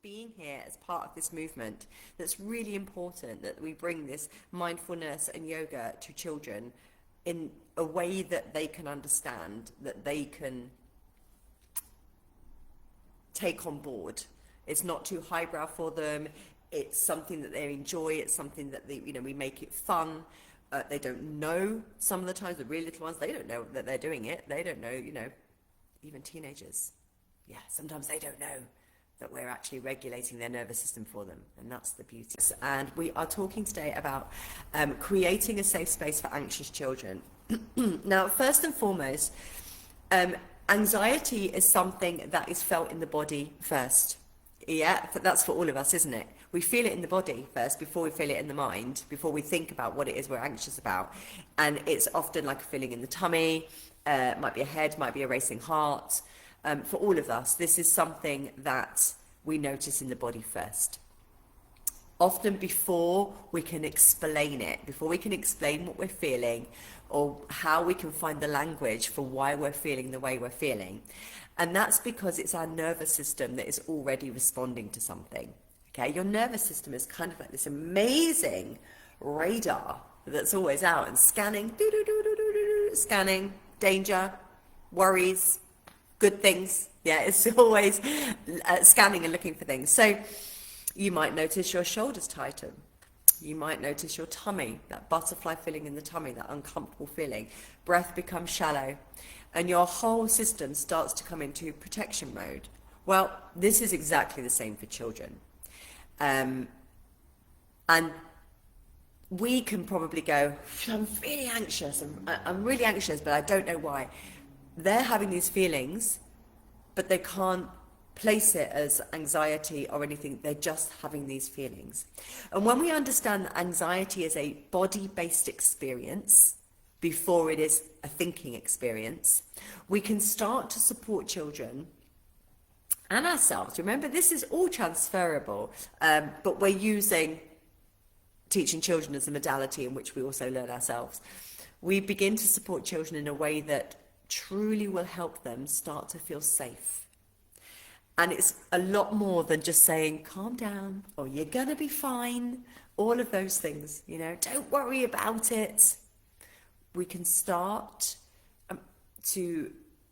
being here as part of this movement, that's really important that we bring this mindfulness and yoga to children in a way that they can understand, that they can take on board. It's not too highbrow for them. It's something that they enjoy. It's something that they, we make it fun. They don't know some of the times, the really little ones, they don't know that they're doing it. They don't know, even teenagers. Yeah, sometimes they don't know that we're actually regulating their nervous system for them. And that's the beauty. And we are talking today about creating a safe space for anxious children. Now, first and foremost, anxiety is something that is felt in the body first. Yeah, that's for all of us, isn't it? We feel it in the body first before we feel it in the mind, before we think about what it is we're anxious about. And it's often like a feeling in the tummy, might be a head, might be a racing heart. For all of us, this is something that we notice in the body first. Often before we can explain it, before we can explain what we're feeling or how we can find the language for why we're feeling the way we're feeling. And that's because it's our nervous system that is already responding to something. Okay, your nervous system is kind of like this amazing radar that's always out and scanning, scanning, danger, worries, good things. Yeah, it's always scanning and looking for things. So you might notice your shoulders tighten. You might notice your tummy, that butterfly feeling in the tummy, that uncomfortable feeling. Breath becomes shallow and your whole system starts to come into protection mode. Well, this is exactly the same for children. And we can probably go, I'm really anxious, I'm really anxious, but I don't know why. They're having these feelings, but they can't place it as anxiety or anything. They're just having these feelings. And when we understand that anxiety is a body-based experience before it is a thinking experience, we can start to support children and ourselves. Remember, this is all transferable, but we're teaching children as a modality in which we also learn ourselves. We begin to support children in a way that truly will help them start to feel safe. And it's a lot more than just saying, calm down, or you're gonna be fine, all of those things, don't worry about it. We can start to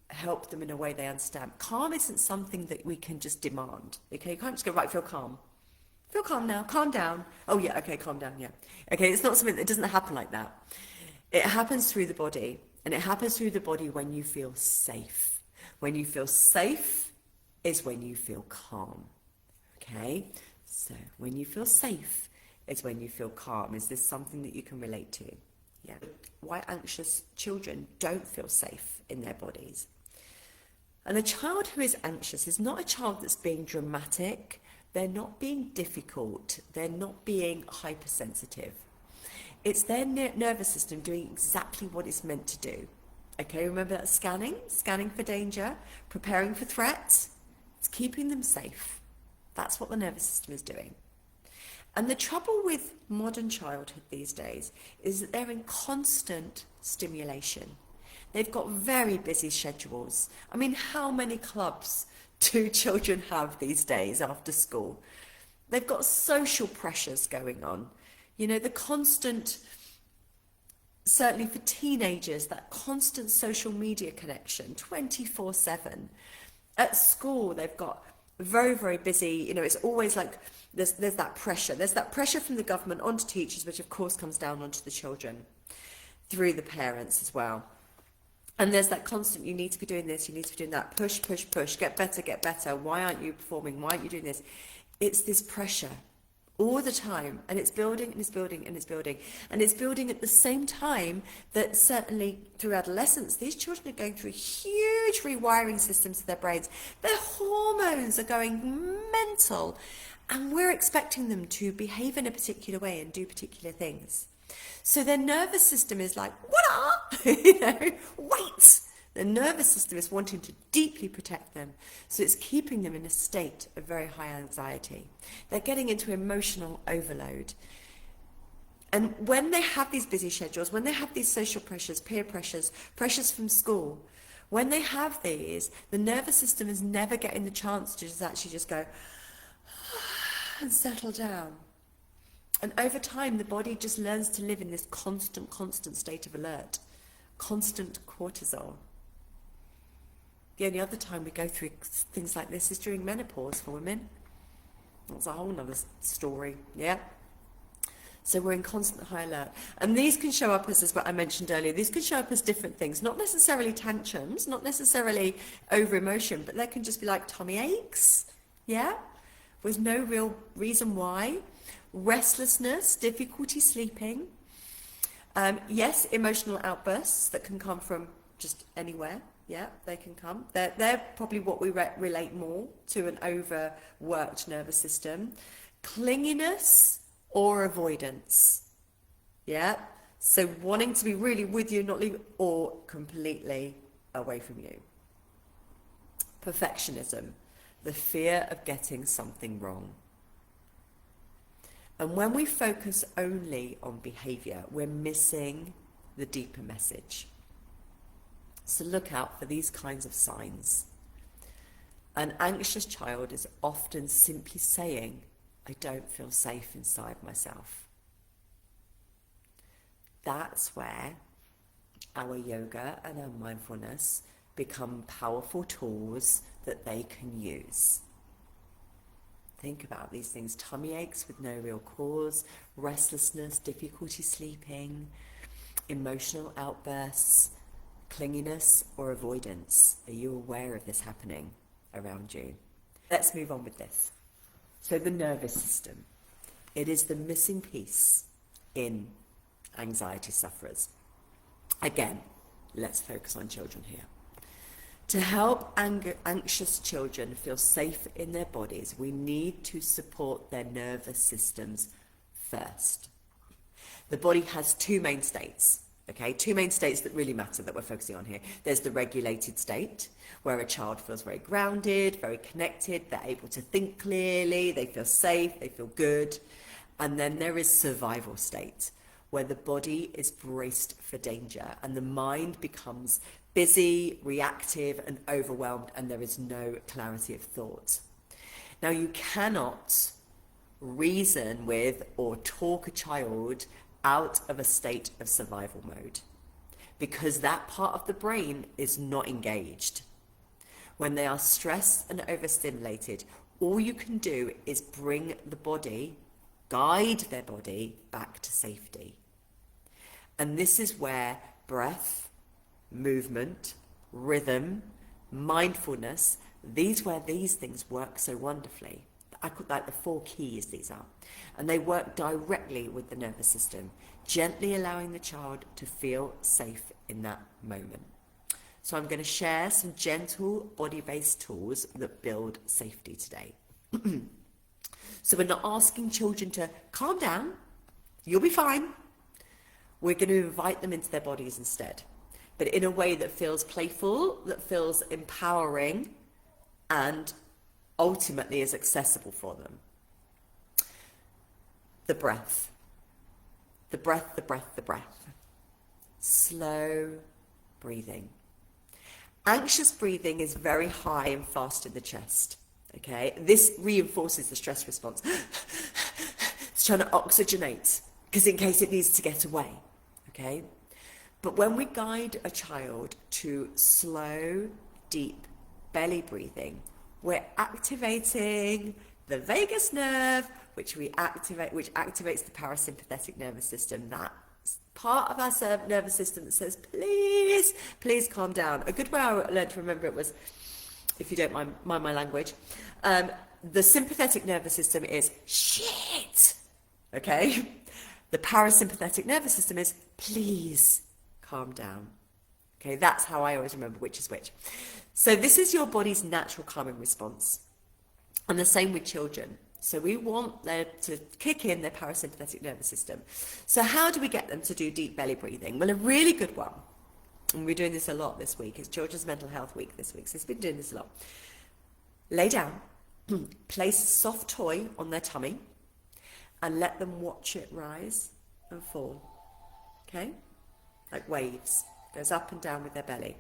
help them in a way they understand. Calm isn't something that we can just demand. Okay, you can't just go, right, feel calm. Feel calm now, calm down. Oh yeah, okay, calm down, yeah. Okay, it's not something that doesn't happen like that. It happens through the body, and it happens through the body when you feel safe. When you feel safe is when you feel calm. Okay, so when you feel safe is when you feel calm. Is this something that you can relate to? Yeah. Why anxious children don't feel safe in their bodies. And a child who is anxious is not a child that's being dramatic. They're not being difficult. They're not being hypersensitive. It's their nervous system doing exactly what it's meant to do. Okay, remember that scanning for danger, preparing for threats. It's keeping them safe. That's what the nervous system is doing. And the trouble with modern childhood these days is that they're in constant stimulation. They've got very busy schedules. I mean, how many clubs do children have these days after school? They've got social pressures going on. The constant, certainly for teenagers, that constant social media connection, 24/7. At school, they've got very, very busy, it's always like there's that pressure. There's that pressure from the government onto teachers, which of course comes down onto the children through the parents as well. And there's that constant, you need to be doing this, you need to be doing that, push, push, push, get better. Why aren't you performing? Why aren't you doing this? It's this pressure all the time, and it's building and it's building and it's building. And it's building at the same time that certainly through adolescence, these children are going through huge rewiring systems of their brains. Their hormones are going mental, and we're expecting them to behave in a particular way and do particular things. So their nervous system is like, what? Wait. The nervous system is wanting to deeply protect them, so it's keeping them in a state of very high anxiety. They're getting into emotional overload. And when they have these busy schedules, when they have these social pressures, peer pressures, pressures from school, when they have these, the nervous system is never getting the chance to just go, and settle down. And over time, the body just learns to live in this constant state of alert, constant cortisol. The only other time we go through things like this is during menopause for women. That's a whole nother story, yeah? So we're in constant high alert. And these can show up as what I mentioned earlier, these can show up as different things, not necessarily tantrums, not necessarily over-emotion, but they can just be like tummy aches, yeah? With no real reason why. Restlessness, difficulty sleeping. Yes, emotional outbursts that can come from just anywhere. Yeah, they can come. They're probably what we relate more to an overworked nervous system. Clinginess or avoidance. Yeah, so wanting to be really with you, not leave, or completely away from you. Perfectionism, the fear of getting something wrong. And when we focus only on behavior, we're missing the deeper message. So look out for these kinds of signs. An anxious child is often simply saying, I don't feel safe inside myself. That's where our yoga and our mindfulness become powerful tools that they can use. Think about these things: tummy aches with no real cause, restlessness, difficulty sleeping, emotional outbursts, clinginess or avoidance. Are you aware of this happening around you? Let's move on with this. So the nervous system. It is the missing piece in anxiety sufferers. Again, let's focus on children here. To help anxious children feel safe in their bodies, we need to support their nervous systems first. The body has two main states, okay? Two main states that really matter that we're focusing on here. There's the regulated state, where a child feels very grounded, very connected, they're able to think clearly, they feel safe, they feel good. And then there is survival state, where the body is braced for danger and the mind becomes busy, reactive and overwhelmed, and there is no clarity of thought. Now, you cannot reason with or talk a child out of a state of survival mode because that part of the brain is not engaged. When they are stressed and overstimulated, all you can do is bring the body, guide their body back to safety. And this is where breath, movement, rhythm, mindfulness, these things work so wonderfully. I call like the 4 keys these are. And they work directly with the nervous system, gently allowing the child to feel safe in that moment. So I'm going to share some gentle body-based tools that build safety today. So we're not asking children to calm down, you'll be fine. We're going to invite them into their bodies instead, but in a way that feels playful, that feels empowering, and ultimately is accessible for them. The breath. The breath, the breath, the breath. Slow breathing. Anxious breathing is very high and fast in the chest. Okay, this reinforces the stress response. It's trying to oxygenate because in case it needs to get away. Okay, but when we guide a child to slow, deep belly breathing, we're activating the vagus nerve, which activates the parasympathetic nervous system. That part of our nervous system that says, please calm down. A good way I learned to remember it was, if you don't mind my language, the sympathetic nervous system is shit, okay? The parasympathetic nervous system is please calm down. Okay, that's how I always remember which is which. So this is your body's natural calming response. And the same with children. So we want them to kick in their parasympathetic nervous system. So how do we get them to do deep belly breathing? Well, a really good one, and we're doing this a lot this week, it's Children's Mental Health Week this week, so it's been doing this a lot. Lay down, place a soft toy on their tummy, and let them watch it rise and fall, okay? Like waves, goes up and down with their belly.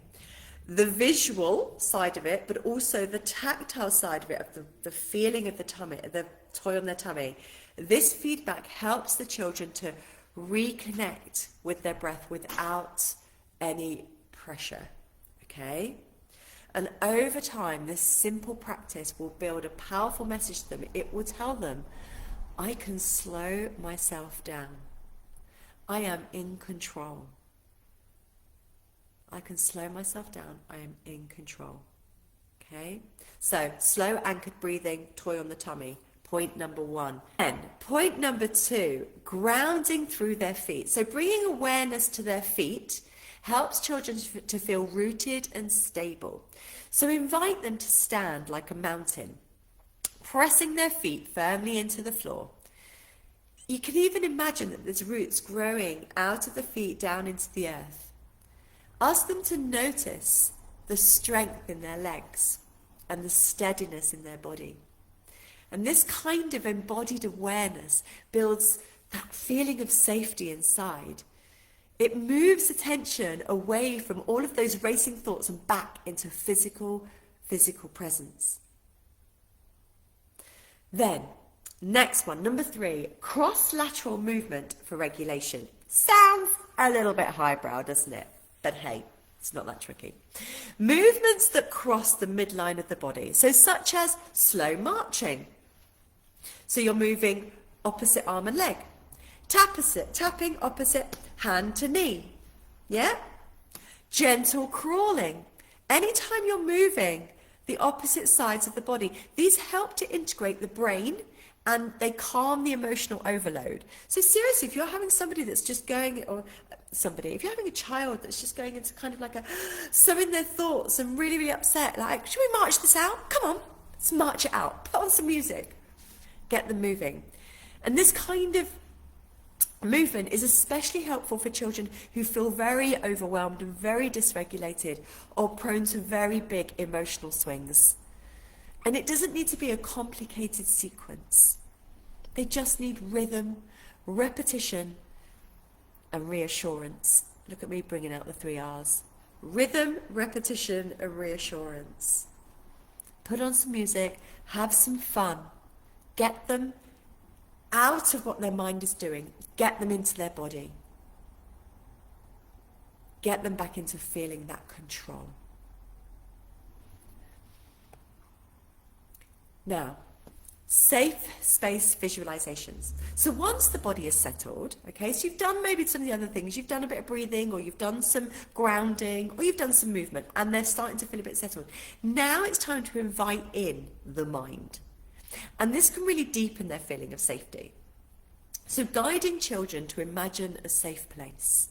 the visual side of it, but also the tactile side of it, of the feeling of the tummy, the toy on their tummy. This feedback helps the children to reconnect with their breath without any pressure, okay? And over time, this simple practice will build a powerful message to them. It will tell them, I can slow myself down. I am in control. I can slow myself down. I am in control. Okay? So, slow anchored breathing, toy on the tummy. Point number 1. And point number 2, grounding through their feet. So bringing awareness to their feet helps children to feel rooted and stable. So invite them to stand like a mountain, pressing their feet firmly into the floor. You can even imagine that there's roots growing out of the feet down into the earth. Ask them to notice the strength in their legs and the steadiness in their body. And this kind of embodied awareness builds that feeling of safety inside. It moves attention away from all of those racing thoughts and back into physical presence. Then, next one, number 3, cross-lateral movement for regulation. Sounds a little bit highbrow, doesn't it? But hey, it's not that tricky. Movements that cross the midline of the body, so such as slow marching. So you're moving opposite arm and leg. Tapping opposite hand to knee. Yeah? Gentle crawling. Anytime you're moving the opposite sides of the body, these help to integrate the brain and they calm the emotional overload. So seriously, if you're having somebody that's just going, if you're having a child that's just going into kind of like so in their thoughts and really, really upset, like, should we march this out? Come on, let's march it out. Put on some music. Get them moving. And this kind of movement is especially helpful for children who feel very overwhelmed and very dysregulated or prone to very big emotional swings. And it doesn't need to be a complicated sequence. They just need rhythm, repetition, and reassurance. Look at me bringing out the 3 R's. Rhythm, repetition, and reassurance. Put on some music, have some fun. Get them out of what their mind is doing. Get them into their body. Get them back into feeling that control. Now, safe space visualizations. So once the body is settled, okay, so you've done maybe some of the other things, you've done a bit of breathing, or you've done some grounding, or you've done some movement, and they're starting to feel a bit settled. Now it's time to invite in the mind. And this can really deepen their feeling of safety. So guiding children to imagine a safe place.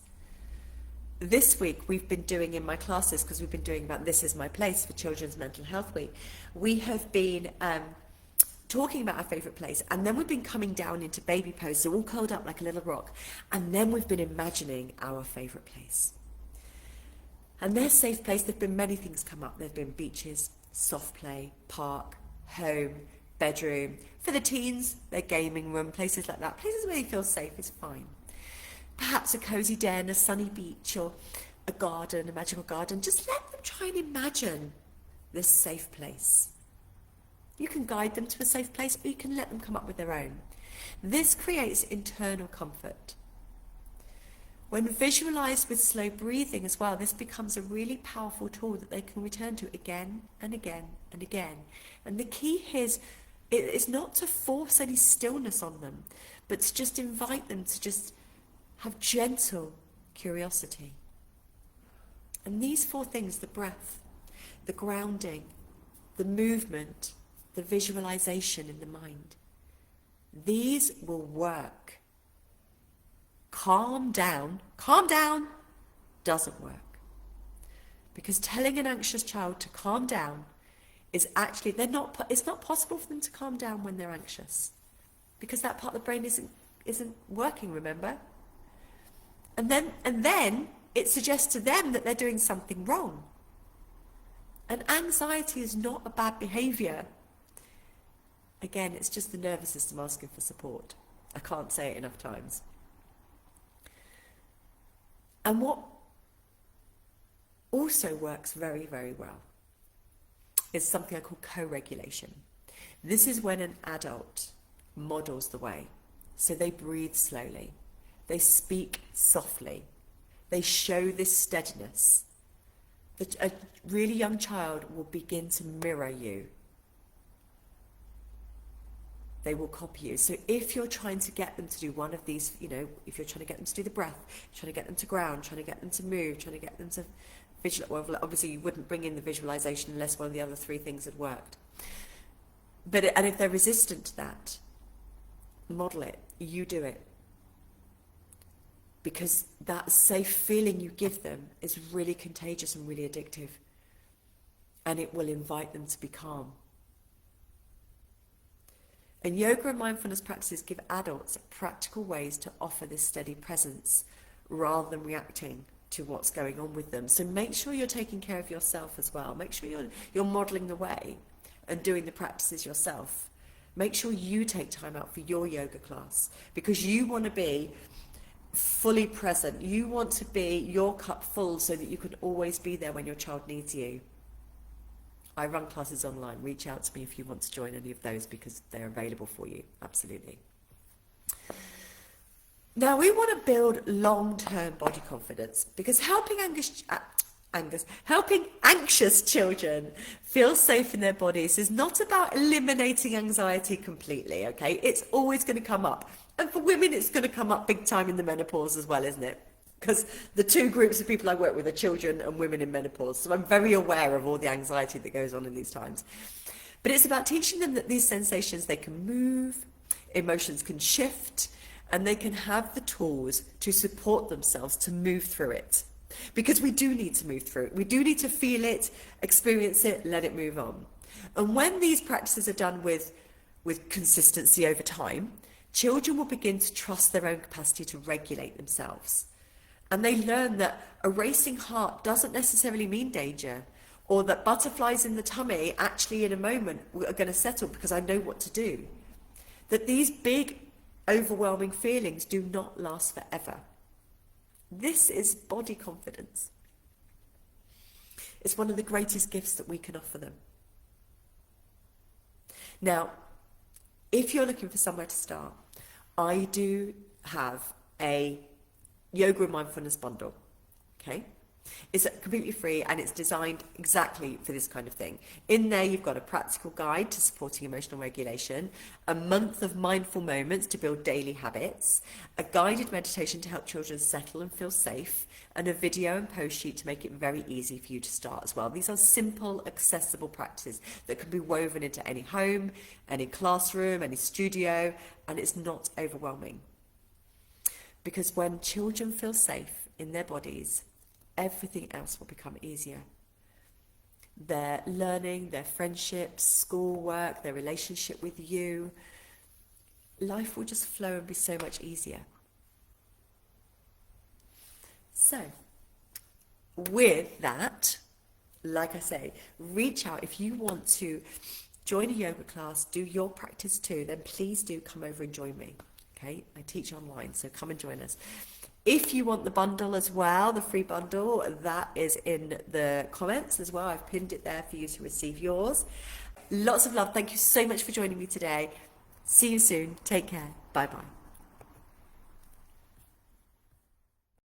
This week we've been doing in my classes, because we've been doing about This Is My Place for Children's Mental Health Week, we have been talking about our favourite place, and then we've been coming down into baby pose, so all curled up like a little rock, and then we've been imagining our favourite place. And their safe place, there have been many things come up. There have been beaches, soft play, park, home, bedroom. For the teens, their gaming room, places like that. Places where they feel safe is fine. Perhaps a cosy den, a sunny beach, or a garden, a magical garden. Just let them try and imagine this safe place. You can guide them to a safe place, or you can let them come up with their own. This creates internal comfort. When visualized with slow breathing as well, this becomes a really powerful tool that they can return to again and again and again. And the key here is not to force any stillness on them, but to just invite them to just have gentle curiosity. And these 4 things, the breath, the grounding, the movement, the visualization in the mind, these will work. Calm down doesn't work. Because telling an anxious child to calm down is actually, it's not possible for them to calm down when they're anxious. Because that part of the brain isn't working, remember? And then it suggests to them that they're doing something wrong. And anxiety is not a bad behavior. Again, it's just the nervous system asking for support. I can't say it enough times. And what also works very, very well is something I call co-regulation. This is when an adult models the way. So they breathe slowly, they speak softly, they show this steadiness. That a really young child will begin to mirror you. They will copy you. So if you're trying to get them to do one of these, you know, if you're trying to get them to do the breath, trying to get them to ground, trying to get them to move, trying to get them to visualize, well, obviously you wouldn't bring in the visualization unless one of the other three things had worked. And if they're resistant to that, model it, you do it. Because that safe feeling you give them is really contagious and really addictive. And it will invite them to be calm. And yoga and mindfulness practices give adults practical ways to offer this steady presence rather than reacting to what's going on with them. So make sure you're taking care of yourself as well. Make sure you're modeling the way and doing the practices yourself. Make sure you take time out for your yoga class because you want to be fully present. You want to be your cup full so that you can always be there when your child needs you. I run classes online. Reach out to me if you want to join any of those because they're available for you. Absolutely. Now we want to build long-term body confidence because helping anxious children feel safe in their bodies is not about eliminating anxiety completely, okay? It's always going to come up. And for women, it's going to come up big time in the menopause as well, isn't it? Because the two groups of people I work with are children and women in menopause. So I'm very aware of all the anxiety that goes on in these times. But it's about teaching them that these sensations, they can move, emotions can shift, and they can have the tools to support themselves to move through it. Because we do need to move through it. We do need to feel it, experience it, let it move on. And when these practices are done with consistency over time, children will begin to trust their own capacity to regulate themselves. And they learn that a racing heart doesn't necessarily mean danger, or that butterflies in the tummy actually in a moment are going to settle because I know what to do. That these big, overwhelming feelings do not last forever. This is body confidence. It's one of the greatest gifts that we can offer them. Now, if you're looking for somewhere to start, I do have a yoga and mindfulness bundle, okay? It's completely free and it's designed exactly for this kind of thing. In there, you've got a practical guide to supporting emotional regulation, a month of mindful moments to build daily habits, a guided meditation to help children settle and feel safe, and a video and post sheet to make it very easy for you to start as well. These are simple, accessible practices that can be woven into any home, any classroom, any studio, and it's not overwhelming. Because when children feel safe in their bodies, everything else will become easier. Their learning, their friendships, schoolwork, their relationship with you, life will just flow and be so much easier. So, with that, like I say, reach out. If you want to join a yoga class, do your practice too, then please do come over and join me. Okay, I teach online, so come and join us. If you want the bundle as well, the free bundle, that is in the comments as well. I've pinned it there for you to receive yours. Lots of love. Thank you so much for joining me today. See you soon. Take care. Bye-bye.